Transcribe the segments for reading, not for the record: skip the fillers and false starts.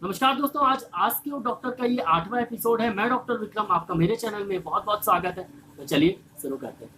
नमस्कार दोस्तों, आज आस्क यू डॉक्टर का ये 8वां एपिसोड है। मैं डॉक्टर विक्रम, आपका मेरे चैनल में बहुत बहुत स्वागत है। तो चलिए शुरू करते हैं।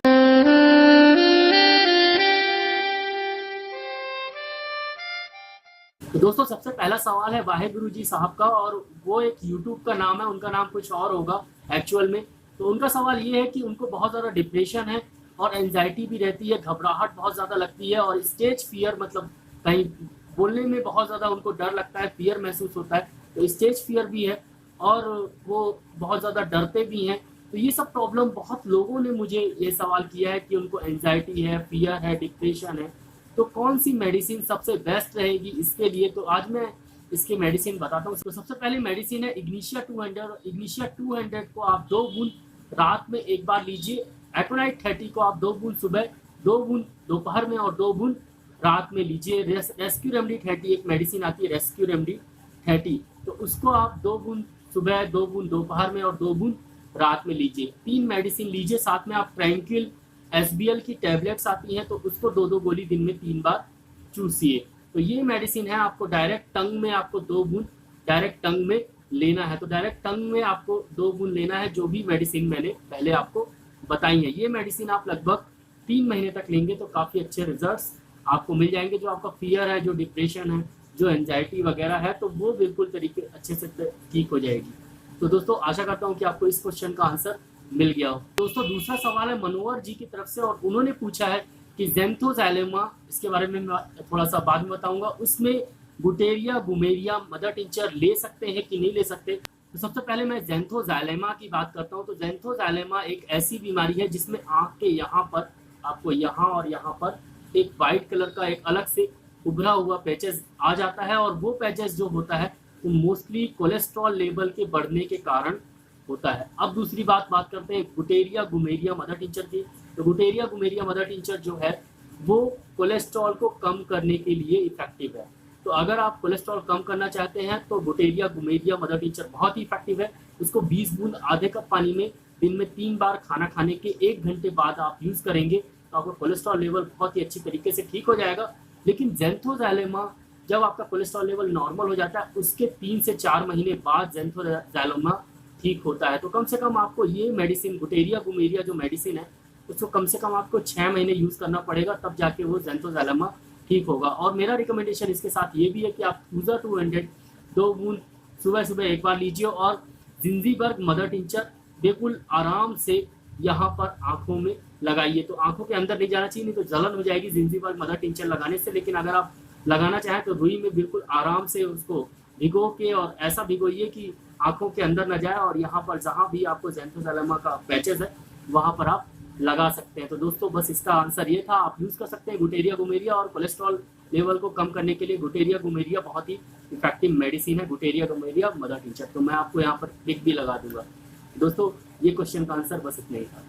तो दोस्तों, सबसे पहला सवाल है वाहेगुरु जी साहब का, और वो एक यूट्यूब का नाम है, उनका नाम कुछ और होगा एक्चुअल में। तो उनका सवाल ये है कि उनको बहुत ज़्यादा डिप्रेशन है और एंजाइटी भी रहती है, घबराहट बहुत ज़्यादा लगती है और स्टेज फियर, मतलब कहीं बोलने में बहुत ज़्यादा उनको डर लगता है, फियर महसूस होता है। तो स्टेज फियर भी है और वो बहुत ज़्यादा डरते भी हैं। तो ये सब प्रॉब्लम बहुत लोगों ने मुझे ये सवाल किया है कि उनको एंजाइटी है, फियर है, डिप्रेशन है, तो कौन सी मेडिसिन सबसे बेस्ट रहेगी इसके लिए। तो आज मैं इसकी मेडिसिन बताता हूँ। तो सबसे पहले मेडिसिन है इग्निशिया 200। इग्निशिया 200 को आप 2 बूंद रात में एक बार लीजिए। एटोनाइट 30 को आप 2 बूंद सुबह, 2 बूंद दोपहर में और 2 बूंद रात में लीजिए। रेस्क्यू रेमडी 30 एक मेडिसिन आती है, रेस्क्यू रेमडी 30, तो उसको आप 2 बूंद सुबह, 2 बूंद दोपहर में और 2 बूंद रात में लीजिए। 3 मेडिसिन लीजिए। साथ में आप ट्रैंक्विल SBL की टैबलेट्स आती हैं, तो उसको 2-2 गोली दिन में 3 बार चूसिए। तो ये मेडिसिन है, आपको डायरेक्ट टंग में, आपको 2 बूंद डायरेक्ट टंग में लेना है। तो डायरेक्ट टंग में आपको 2 बूंद लेना है, जो भी मेडिसिन मैंने पहले आपको बताई है। ये मेडिसिन आप लगभग 3 महीने तक लेंगे तो काफ़ी अच्छे रिजल्ट्स आपको मिल जाएंगे। जो आपका फियर है, जो डिप्रेशन है, जो एंजाइटी वगैरह है, तो वो बिल्कुल तरीके अच्छे से ठीक हो जाएगी। तो दोस्तों, आशा करता हूँ कि आपको इस क्वेश्चन का आंसर मिल गया हो। दोस्तों, दूसरा सवाल है मनोहर जी की तरफ से, और उन्होंने पूछा है कि ज़ैंथोज़ैलेमा, इसके बारे में मैं थोड़ा सा बाद में बताऊंगा, उसमें गुटेरिया गुमेरिया मदर टिंचर ले सकते हैं कि नहीं ले सकते। तो सबसे पहले मैं ज़ैंथोज़ैलेमा की बात करता हूँ। तो ज़ैंथोज़ैलेमा एक ऐसी बीमारी है जिसमें आँख के यहाँ पर, आपको यहाँ और यहाँ पर एक वाइट कलर का एक अलग से उभरा हुआ पैचेस आ जाता है, और वो पैचेस जो होता है वो मोस्टली कोलेस्ट्रॉल लेवल के बढ़ने के कारण होता है। अब दूसरी बात करते हैं गुटेरिया गुमेरिया मदर टिंचर की। तो गुटेरिया गुमेरिया मदर टिंचर जो है वो कोलेस्ट्रॉल को कम करने के लिए इफेक्टिव है। तो अगर आप कोलेस्ट्रॉल कम करना चाहते हैं तो गुटेरिया गुमेरिया मदर टिंचर बहुत ही इफेक्टिव है। उसको 20 बूंद आधे कप पानी में दिन में 3 बार खाना खाने के 1 घंटे बाद आप यूज़ करेंगे तो आपका कोलेस्ट्रॉल लेवल बहुत ही अच्छी तरीके से ठीक हो जाएगा। लेकिन ज़ैंथोज़ैलेमा, जब आपका कोलेस्ट्रॉल लेवल नॉर्मल हो जाता है उसके 3 से 4 महीने बाद ज़ैंथोज़ैलेमा ठीक होता है। तो कम से कम आपको ये मेडिसिन, गुटेरिया गुमेरिया जो मेडिसिन है, उसको कम से कम आपको 6 महीने यूज़ करना पड़ेगा, तब जाके वो ज़ैंथोज़ैलेमा ठीक होगा। और मेरा रिकमेंडेशन इसके साथ ये भी है कि आप थूजा 200 2 बूंद सुबह सुबह एक बार लीजिए, और जिंजीबर्ग मदर टिंचर बिल्कुल आराम से यहाँ पर आँखों में लगाइए। तो आँखों के अंदर नहीं जाना चाहिए, नहीं तो जलन हो जाएगी जिंजीबर्ग मदर टिंचर लगाने से। लेकिन अगर आप लगाना चाहें तो रुई में बिल्कुल आराम से उसको भिगो के, और ऐसा भिगोइए कि आंखों के अंदर न जाए, और यहाँ पर जहाँ भी आपको ज़ैंथोज़ैलेमा का पैचेस है वहाँ पर आप लगा सकते हैं। तो दोस्तों, बस इसका आंसर ये था। आप यूज़ कर सकते हैं गुटेरिया गुमेरिया, और कोलेस्ट्रॉल लेवल को कम करने के लिए गुटेरिया गुमेरिया बहुत ही इफेक्टिव मेडिसिन है, गुटेरिया गुमेरिया मदर टिंचर। तो मैं आपको यहाँ पर पिक भी लगा दूंगा। दोस्तों, ये क्वेश्चन का आंसर बस इतना ही था।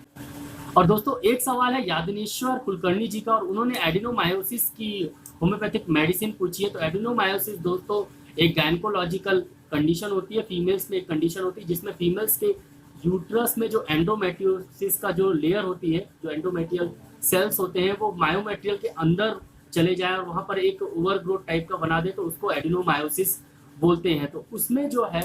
और दोस्तों, एक सवाल है यादनेश्वर कुलकर्णी जी का, और उन्होंने एडिनोमायोसिस की होम्योपैथिक मेडिसिन पूछी है। तो एडिनोमायोसिस दोस्तों एक गायनेकोलॉजिकल कंडीशन होती है, फीमेल्स में एक कंडीशन होती है जिसमें फीमेल्स के यूट्रस में जो एंडोमेट्रियोसिस का जो लेयर होती है, जो एंडोमेट्रियल सेल्स होते हैं, वो मायोमेट्रियल के अंदर चले जाए और वहाँ पर एक ओवरग्रोथ टाइप का बना दे, तो उसको एडिनोमायोसिस बोलते हैं। तो उसमें जो है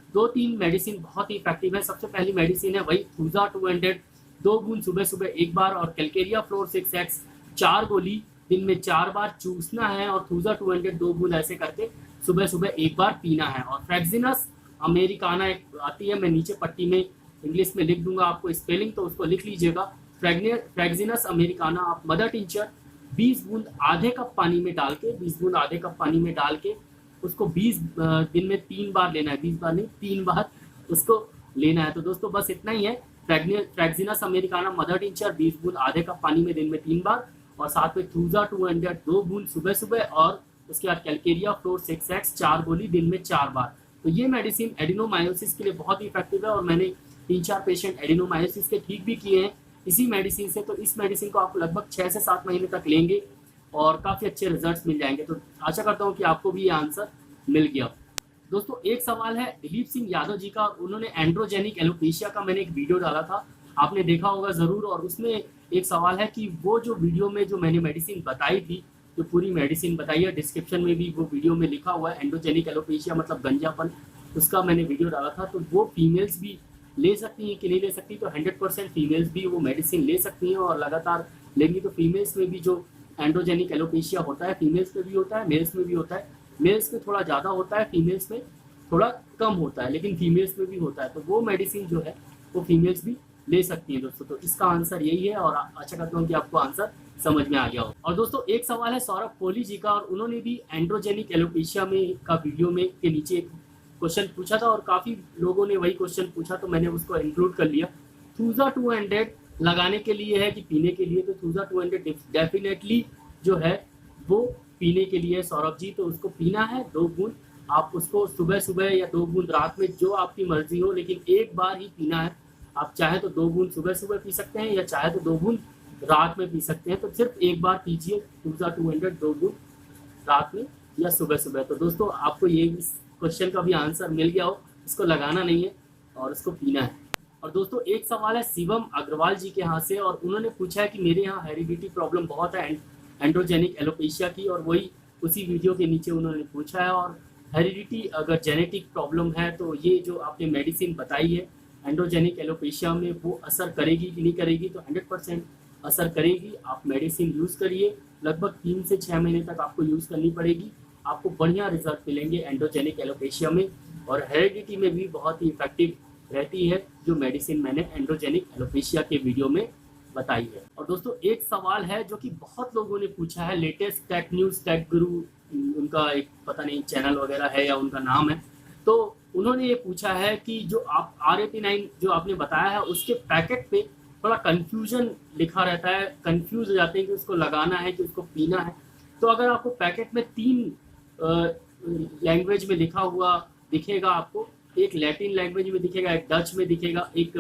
2-3 मेडिसिन बहुत ही इफेक्टिव है। सबसे पहली मेडिसिन है वही थूजा 200 2 बूंद सुबह सुबह एक बार, और कैलकेरिया फ्लोर 6X 4 गोली दिन में 4 बार चूसना है, और थूजा 200 2 बूंद ऐसे करके सुबह सुबह एक बार पीना है। और फ्रेक्सिनस अमेरिकाना एक आती है, मैं नीचे पट्टी में इंग्लिश में लिख दूंगा आपको स्पेलिंग, तो उसको लिख लीजिएगा। फ्रेक्सिनस अमेरिकाना आप मदर टिंचर 20 बूंद आधे कप पानी में डाल के, 20 बूंद आधे कप पानी में डाल के उसको 20 दिन में 3 बार लेना है। 20 बार नहीं, 3 बार उसको लेना है। तो दोस्तों, बस इतना ही है। फ्रेक्सिनस अमेरिकाना मदर टिंचर 20 बूंद आधे कप पानी में दिन में 3 बार, और साथ में थूजा 200 2 बूंद सुबह सुबह, और उसके बाद कैलकेरिया फ्लोर 6X 4 गोली दिन में 4 बार। तो ये मेडिसिन एडिनोमायोसिस के लिए बहुत ही इफेक्टिव है, और मैंने 3-4 पेशेंट एडिनोमायोसिस के ठीक भी किए हैं इसी मेडिसिन से। तो इस मेडिसिन को आप लगभग 6 से 7 महीने तक लेंगे और काफ़ी अच्छे रिजल्ट्स मिल जाएंगे। तो आशा करता हूँ कि आपको भी ये आंसर मिल गया। दोस्तों, एक सवाल है दिलीप सिंह यादव जी का। उन्होंने एंड्रोजेनिक एलोपेशिया का मैंने एक वीडियो डाला था, आपने देखा होगा ज़रूर। और उसमें एक सवाल है कि वो जो वीडियो में जो मैंने मेडिसिन बताई थी जो पूरी मेडिसिन बताई है। डिस्क्रिप्शन में भी वो वीडियो में लिखा हुआ है, एंडोजेनिक एलोपेशिया मतलब गंजापन, उसका मैंने वीडियो डाला था। तो वो फीमेल्स भी ले सकती हैं कि नहीं ले सकती, तो 100% फीमेल्स भी वो मेडिसिन ले सकती हैं और लगातार लेंगी। तो फीमेल्स में भी जो एंड्रोजेनिक एलोपेशिया होता है, फीमेल्स में भी होता है, मेल्स में भी होता है। मेल्स में थोड़ा ज़्यादा होता है, फीमेल्स में थोड़ा कम होता है, लेकिन फीमेल्स में भी होता है। तो वो मेडिसिन जो है वो फीमेल्स भी ले सकती हैं दोस्तों। तो इसका आंसर यही है और आशा करता हूँ कि आपको आंसर समझ में आ गया हो। और दोस्तों एक सवाल है सौरभ कोहली जी का, और उन्होंने भी एंड्रोजेनिक एलोपेशिया में का वीडियो में के नीचे एक क्वेश्चन पूछा था और काफ़ी लोगों ने वही क्वेश्चन पूछा, तो मैंने उसको इंक्लूड कर लिया। थूजा 200 लगाने के लिए है कि पीने के लिए? तो थूजा 200 डेफिनेटली जो है वो पीने के लिए है सौरभ जी। तो उसको पीना है 2 बूंद, आप उसको सुबह सुबह या 2 बूंद रात में, जो आपकी मर्जी हो, लेकिन एक बार ही पीना है। आप चाहे तो 2 बूंद सुबह सुबह पी सकते हैं या चाहे तो 2 बूंद रात में पी सकते हैं। तो सिर्फ एक बार पीजिए थूजा 200 2 बूंद रात में या सुबह सुबह। तो दोस्तों आपको ये क्वेश्चन का भी आंसर मिल गया हो, इसको लगाना नहीं है और इसको पीना है। और दोस्तों एक सवाल है शिवम अग्रवाल जी के यहाँ से, और उन्होंने पूछा है कि मेरे यहाँ हेरिडिटी प्रॉब्लम बहुत है एंड्रोजेनिक एलोपेशिया की, और वही उसी वीडियो के नीचे उन्होंने पूछा है। और हेरिडिटी अगर जेनेटिक प्रॉब्लम है तो ये जो आपने मेडिसिन बताई है एंड्रोजेनिक एलोपेशिया में, वो असर करेगी कि नहीं करेगी? तो 100% असर करेगी। आप मेडिसिन यूज़ करिए, लगभग 3 से 6 महीने तक आपको यूज़ करनी पड़ेगी, आपको बढ़िया रिजल्ट मिलेंगे एंड्रोजेनिक एलोपेशिया में। और हेरिडिटी में भी बहुत ही इफेक्टिव रहती है जो मेडिसिन मैंने एंड्रोजेनिक एलोपेशिया के वीडियो में बताई है। और दोस्तों एक सवाल है जो कि बहुत लोगों ने पूछा है, लेटेस्ट टेक न्यूज़ टेक गुरु उनका एक पता नहीं चैनल वगैरह है या उनका नाम है, तो उन्होंने ये पूछा है कि जो आप R89 जो आपने बताया है उसके पैकेट पे थोड़ा कन्फ्यूजन लिखा रहता है, कन्फ्यूज हो जाते हैं कि उसको लगाना है कि उसको पीना है। तो अगर आपको पैकेट में 3 लैंग्वेज में लिखा हुआ दिखेगा, आपको एक लैटिन लैंग्वेज में दिखेगा, एक डच में दिखेगा, एक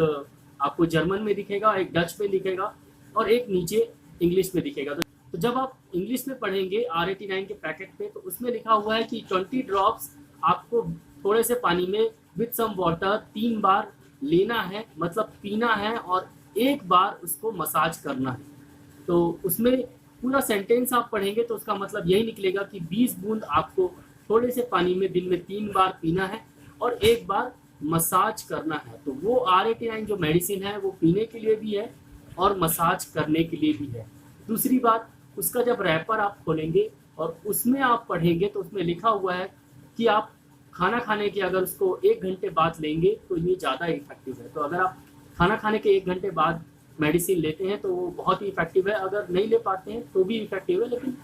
आपको जर्मन में दिखेगा, एक डच में दिखेगा और एक नीचे इंग्लिश में दिखेगा। तो जब आप इंग्लिश में पढ़ेंगे R89 के पैकेट पे, तो उसमें लिखा हुआ है कि 20 ड्रॉप्स आपको थोड़े से पानी में विथ सम वाटर 3 बार लेना है, मतलब पीना है, और 1 बार उसको मसाज करना है। तो उसमें पूरा सेंटेंस आप पढ़ेंगे तो उसका मतलब यही निकलेगा कि 20 बूंद आपको थोड़े से पानी में दिन में 3 बार पीना है और 1 बार मसाज करना है। तो वो R89 जो मेडिसिन है वो पीने के लिए भी है और मसाज करने के लिए भी है। दूसरी बात, उसका जब रैपर आप खोलेंगे और उसमें आप पढ़ेंगे तो उसमें लिखा हुआ है कि आप खाना खाने के अगर उसको 1 घंटे बाद लेंगे तो ये ज़्यादा इफेक्टिव है। तो अगर आप खाना खाने के 1 घंटे बाद मेडिसिन लेते हैं तो वो बहुत ही इफेक्टिव है। अगर नहीं ले पाते हैं तो भी इफेक्टिव है, लेकिन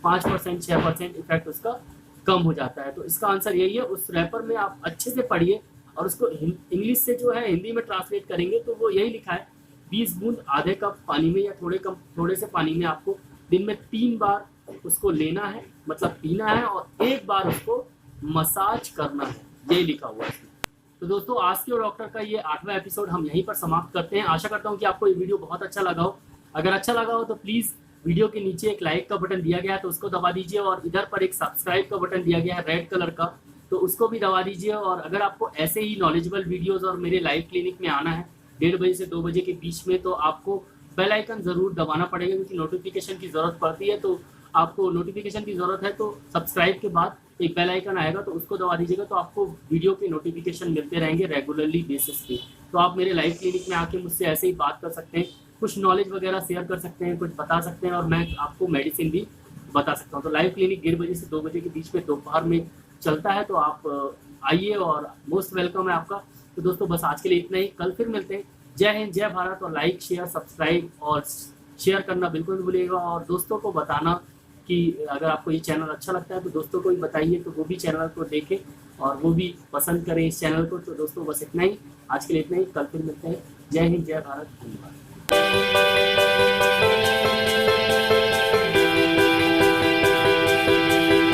5% 6% इफेक्ट उसका कम हो जाता है। तो इसका आंसर यही है। उस रैपर में आप अच्छे से पढ़िए और उसको इंग्लिश से जो है हिंदी में ट्रांसलेट करेंगे तो वो यही लिखा है 20 बूंद आधे कप पानी में या थोड़े से पानी में आपको दिन में 3 बार उसको लेना है, मतलब पीना है, और 1 बार उसको मसाज करना है, ये लिखा हुआ है। तो दोस्तों आज के डॉक्टर का ये 8वां एपिसोड हम यहीं पर समाप्त करते हैं। आशा करता हूँ कि आपको ये वीडियो बहुत अच्छा लगा हो। अगर अच्छा लगा हो तो प्लीज़ वीडियो के नीचे एक लाइक का बटन दिया गया है तो उसको दबा दीजिए, और इधर पर एक सब्सक्राइब का बटन दिया गया है रेड कलर का, तो उसको भी दबा दीजिए। और अगर आपको ऐसे ही नॉलेजेबल वीडियोज़ और मेरे लाइव क्लिनिक में आना है 1:30 बजे से 2 बजे के बीच में, तो आपको बेल आइकन ज़रूर दबाना पड़ेगा, क्योंकि नोटिफिकेशन की ज़रूरत पड़ती है। तो आपको नोटिफिकेशन की ज़रूरत है तो सब्सक्राइब के बाद एक बेल आइकन आएगा तो उसको दबा दीजिएगा, तो आपको वीडियो के नोटिफिकेशन मिलते रहेंगे रेगुलरली बेसिस पे। तो आप मेरे लाइव क्लिनिक में आके मुझसे ऐसे ही बात कर सकते हैं, कुछ नॉलेज वगैरह शेयर कर सकते हैं, कुछ बता सकते हैं, और मैं आपको मेडिसिन भी बता सकता हूँ। तो लाइव क्लिनिक 1:30 बजे से 2 बजे के बीच में दोपहर में चलता है, तो आप आइए और मोस्ट वेलकम है आपका। तो दोस्तों बस आज के लिए इतना ही, कल फिर मिलते हैं। जय हिंद, जय भारत। और लाइक शेयर सब्सक्राइब और शेयर करना बिल्कुल नहीं भूलिएगा, और दोस्तों को बताना कि अगर आपको ये चैनल अच्छा लगता है तो दोस्तों को भी बताइए, तो वो भी चैनल को देखें और वो भी पसंद करें इस चैनल को। तो दोस्तों बस इतना ही, आज के लिए इतना ही, कल फिर मिलते हैं। जय हिंद, जय भारत, धन्यवाद।